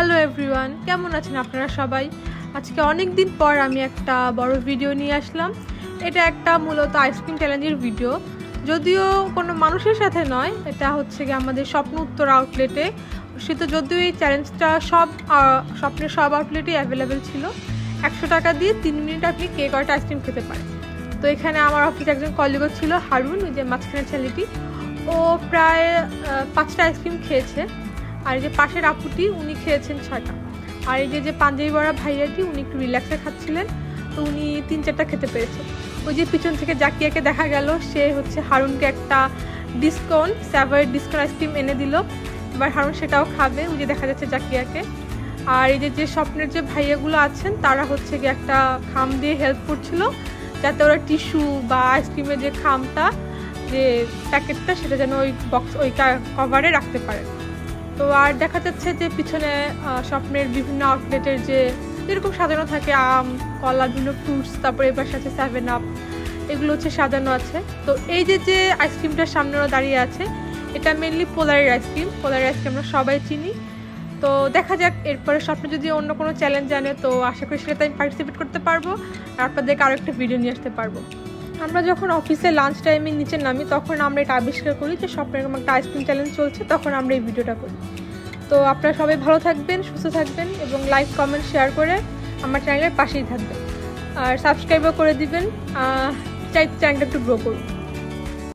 Hello everyone, কেমন আছেন আপনারা সবাই? আজকে অনেক দিন পর আমি একটা বড় ভিডিও নিয়ে আসলাম। এটা একটা মূলত আইসক্রিম চ্যালেঞ্জের ভিডিও, যদিও কোনো মানুষের সাথে নয়, এটা হচ্ছে গিয়ে আমাদের স্বপ্ন উত্তর আউটলেটে। সেটা যদিও এই চ্যালেঞ্জটা স্বপ্নের সব আউটলেটেই অ্যাভেলেবেল ছিল। 100 টাকা দিয়ে 3 মিনিট আপনি কেক আর আইসক্রিম খেতে পারেন। তো এখানে আমার অফিসে একজন কলিগও ছিল, হারুন, ওই যে মাঝখানের ছেলেটি। ও প্রায় 5টা আইসক্রিম খেয়েছে। আর এই যে পাশের আপুটি, উনি খেয়েছেন 6টা। আর এই যে পাঞ্জাবি বড়া ভাইয়াটি, উনি একটু রিল্যাক্সে খাচ্ছিলেন, তো উনি 3-4টা খেতে পেরেছে। ওই যে পিছন থেকে জাকিয়াকে দেখা গেল, সে হচ্ছে হারুনকে একটা স্যাভারের ডিসকাউন্ট আইসক্রিম এনে দিল। এবার হারুন সেটাও খাবে, ওই যে দেখা যাচ্ছে জাকিয়াকে। আর এই যে স্বপ্নের যে ভাইয়াগুলো আছেন, তারা হচ্ছে গিয়ে একটা খাম দিয়ে হেল্প করছিল, যাতে ওরা টিস্যু বা আইসক্রিমের যে খামটা, যে প্যাকেটটা, সেটা যেন ওই কভারে রাখতে পারে। তো আর দেখা যাচ্ছে যে পিছনে স্বপ্নের বিভিন্ন আউটলেটের যেরকম সাজানো থাকে, আম, কলা, বিভিন্ন ফ্রুটস, তারপরে এবার সাথে 7 আপ, এগুলো হচ্ছে সাজানো আছে। তো এই যে আইসক্রিমটার সামনে ওরা দাঁড়িয়ে আছে, এটা মেনলি পোলারের আইসক্রিম আমরা সবাই চিনি। তো দেখা যাক এরপরে স্বপ্নে যদি অন্য কোনো চ্যালেঞ্জ জানে, তো আশা করি সেটাতে আমি পার্টিসিপেট করতে পারবো আর আপনাদেরকে আরও একটা ভিডিও নিয়ে আসতে পারবো। আমরা যখন অফিসে লাঞ্চ টাইমে নিচে নামি, তখন আমরা এটা আবিষ্কার করি যে স্বপ্নের একটা আইসক্রিম চ্যালেঞ্জ চলছে, তখন আমরা এই ভিডিওটা করি। তো আপনারা সবাই ভালো থাকবেন, সুস্থ থাকবেন এবং লাইক, কমেন্ট, শেয়ার করে আমার চ্যানেলের পাশেই থাকবেন। আর সাবস্ক্রাইবও করে দিবেন, চ্যানেলটা একটু গ্রো করুন।